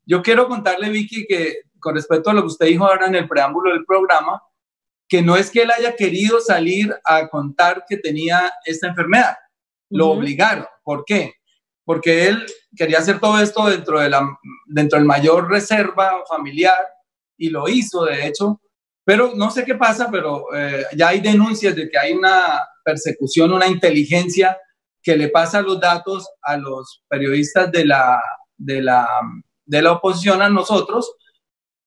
Yo quiero contarle, Vicky, que con respecto a lo que usted dijo ahora en el preámbulo del programa, que no es que él haya querido salir a contar que tenía esta enfermedad, lo obligaron. ¿Por qué? Porque él quería hacer todo esto dentro del mayor reserva familiar y lo hizo, de hecho, pero no sé qué pasa, pero ya hay denuncias de que hay una persecución, una inteligencia que le pasa los datos a los periodistas de la oposición, a nosotros,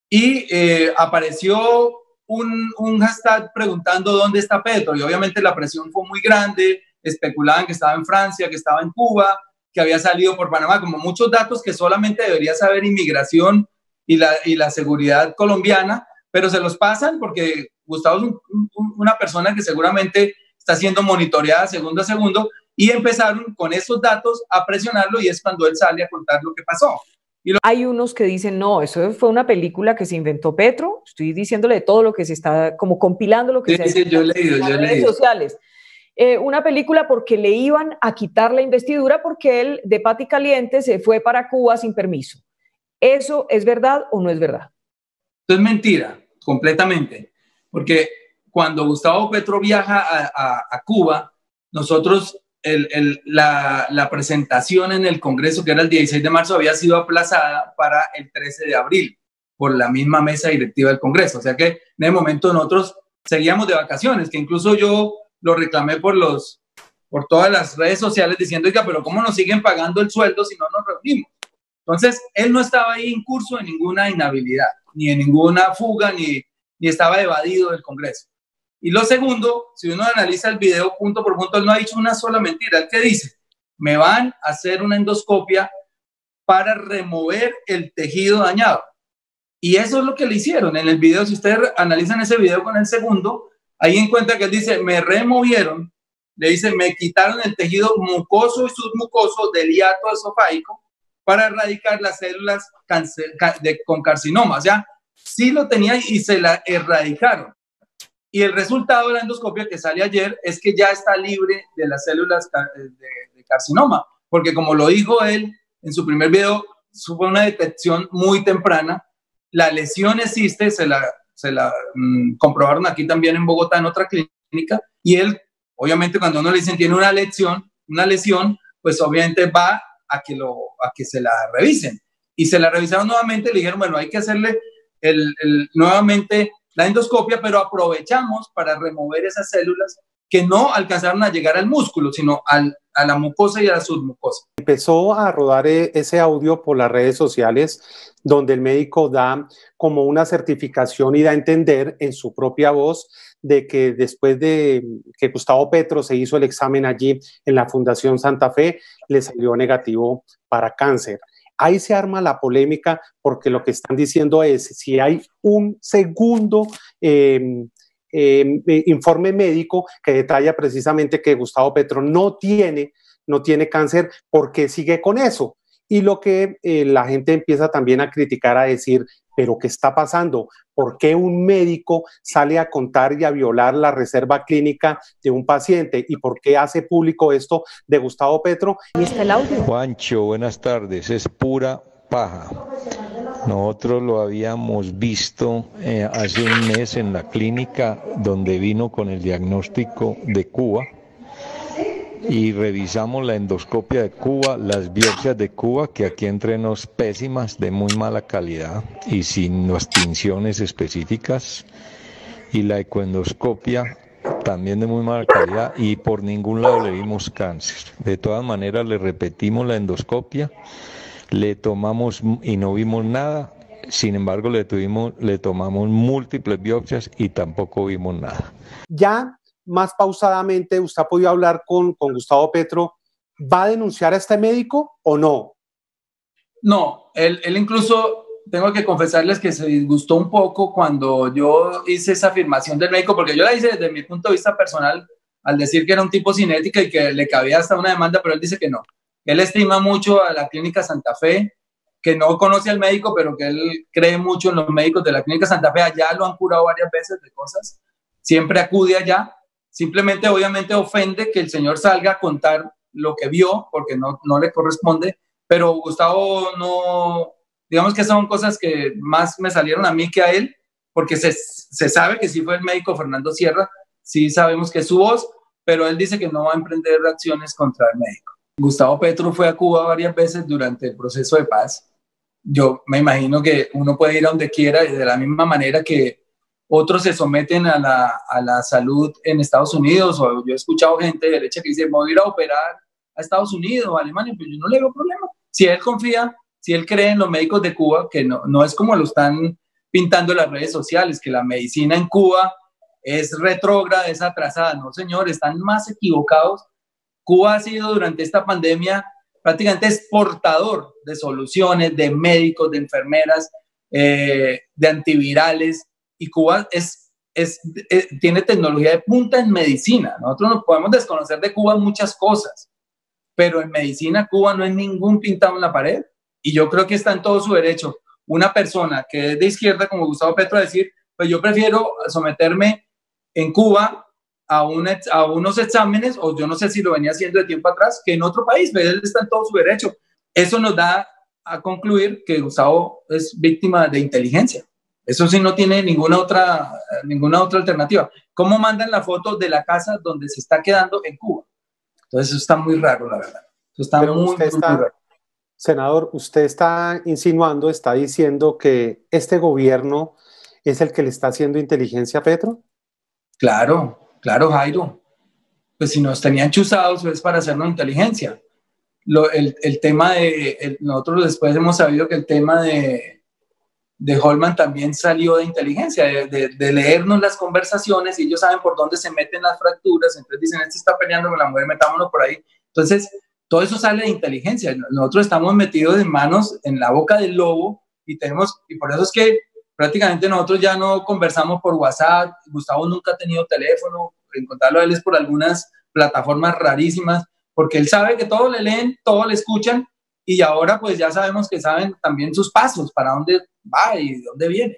y apareció un hashtag preguntando dónde está Petro, y obviamente la presión fue muy grande, especulaban que estaba en Francia, que estaba en Cuba, que había salido por Panamá, como muchos datos que solamente debería saber inmigración y la seguridad colombiana, pero se los pasan porque Gustavo es una persona que seguramente está siendo monitoreada segundo a segundo, y empezaron con esos datos a presionarlo, y es cuando él sale a contar lo que pasó. Hay unos que dicen, no, eso fue una película que se inventó Petro. Estoy diciéndole todo lo que se está, como compilando lo que se ha hecho yo he leído, en las redes sociales. Una película porque le iban a quitar la investidura porque él, de pati caliente, se fue para Cuba sin permiso. ¿Eso es verdad o no es verdad? Eso es mentira, completamente. Porque cuando Gustavo Petro viaja a Cuba, nosotros, la presentación en el Congreso, que era el 16 de marzo, había sido aplazada para el 13 de abril por la misma mesa directiva del Congreso. O sea que en ese momento nosotros seguíamos de vacaciones, que incluso yo lo reclamé por todas las redes sociales diciendo, oiga, pero ¿cómo nos siguen pagando el sueldo si no nos reunimos? Entonces, él no estaba ahí incurso en ninguna inhabilidad, ni en ninguna fuga, ni estaba evadido del Congreso. Y lo segundo, si uno analiza el video punto por punto, él no ha dicho una sola mentira. ¿Él qué dice? Me van a hacer una endoscopia para remover el tejido dañado. Y eso es lo que le hicieron en el video. Si ustedes analizan ese video con el segundo, ahí encuentra que él dice, me removieron, le dice, me quitaron el tejido mucoso y submucoso del hiato esofágico para erradicar las células con carcinoma. O sea, sí lo tenía y se la erradicaron. Y el resultado de la endoscopia que sale ayer es que ya está libre de las células de carcinoma, porque como lo dijo él en su primer video, fue una detección muy temprana. La lesión existe, se la comprobaron aquí también en Bogotá en otra clínica, y él, obviamente cuando uno le dicen tiene una lesión, pues obviamente va a que se la revisen. Y se la revisaron nuevamente, le dijeron, bueno, hay que hacerle nuevamente la endoscopia, pero aprovechamos para remover esas células que no alcanzaron a llegar al músculo, sino a la mucosa y a la submucosa. Empezó a rodar ese audio por las redes sociales donde el médico da como una certificación y da a entender en su propia voz de que después de que Gustavo Petro se hizo el examen allí en la Fundación Santa Fe, le salió negativo para cáncer. Ahí se arma la polémica porque lo que están diciendo es si hay un segundo informe médico que detalla precisamente que Gustavo Petro no tiene cáncer, ¿por qué sigue con eso? Y lo que la gente empieza también a criticar, a decir, ¿pero qué está pasando? ¿Por qué un médico sale a contar y a violar la reserva clínica de un paciente? ¿Y por qué hace público esto de Gustavo Petro? Ahí está el audio. Juancho, buenas tardes. Es pura paja. Nosotros lo habíamos visto hace un mes en la clínica donde vino con el diagnóstico de Cuba. Y revisamos la endoscopia de Cuba, las biopsias de Cuba, que aquí entre nos pésimas, de muy mala calidad y sin las tinciones específicas, y la ecoendoscopia también de muy mala calidad, y por ningún lado le vimos cáncer. De todas maneras le repetimos la endoscopia, le tomamos y no vimos nada. Sin embargo le tomamos múltiples biopsias y tampoco vimos nada. Ya más pausadamente, ¿usted ha podido hablar con Gustavo Petro? ¿Va a denunciar a este médico o no? No, él incluso, tengo que confesarles que se disgustó un poco cuando yo hice esa afirmación del médico, porque yo la hice desde mi punto de vista personal, al decir que era un tipo sin ética y que le cabía hasta una demanda, pero él dice que no. Él estima mucho a la Clínica Santa Fe, que no conoce al médico, pero que él cree mucho en los médicos de la Clínica Santa Fe. Allá lo han curado varias veces de cosas, siempre acude allá. Simplemente, obviamente, ofende que el señor salga a contar lo que vio, porque no le corresponde, pero Gustavo digamos que son cosas que más me salieron a mí que a él, porque se sabe que sí fue el médico Fernando Sierra, sí sabemos que es su voz, pero él dice que no va a emprender acciones contra el médico. Gustavo Petro fue a Cuba varias veces durante el proceso de paz. Yo me imagino que uno puede ir a donde quiera y de la misma manera que otros se someten a la salud en Estados Unidos, o yo he escuchado gente de derecha que dice, me voy a ir a operar a Estados Unidos o a Alemania, pues yo no le veo problema. Si él confía, si él cree en los médicos de Cuba, que no es como lo están pintando las redes sociales, que la medicina en Cuba es retrógrada, es atrasada. No, señor, están más equivocados. Cuba ha sido durante esta pandemia prácticamente exportador de soluciones, de médicos, de enfermeras, de antivirales, y Cuba tiene tecnología de punta en medicina. Nosotros no podemos desconocer de Cuba muchas cosas, pero en medicina Cuba no es ningún pintado en la pared, y yo creo que está en todo su derecho una persona que es de izquierda como Gustavo Petro a decir, pues yo prefiero someterme en Cuba a unos exámenes, o yo no sé si lo venía haciendo de tiempo atrás, que en otro país, pero él está en todo su derecho. Eso nos da a concluir que Gustavo es víctima de inteligencia. Eso sí no tiene ninguna otra alternativa. ¿Cómo mandan la foto de la casa donde se está quedando en Cuba? Entonces eso está muy raro, la verdad. Eso está muy raro. Senador, usted está insinuando, está diciendo que este gobierno es el que le está haciendo inteligencia a Petro. Claro, Jairo. Pues si nos tenían chuzados es para hacernos inteligencia. El tema nosotros después hemos sabido que el tema de Holman también salió de inteligencia, de leernos las conversaciones, y ellos saben por dónde se meten las fracturas, entonces dicen, este está peleando con la mujer, metámonos por ahí. Entonces, todo eso sale de inteligencia. Nosotros estamos metidos de manos en la boca del lobo, y por eso es que prácticamente nosotros ya no conversamos por WhatsApp. Gustavo nunca ha tenido teléfono, encontrarlo a él es por algunas plataformas rarísimas, porque él sabe que todo le leen, todo le escuchan, y ahora pues ya sabemos que saben también sus pasos, para dónde va y dónde viene.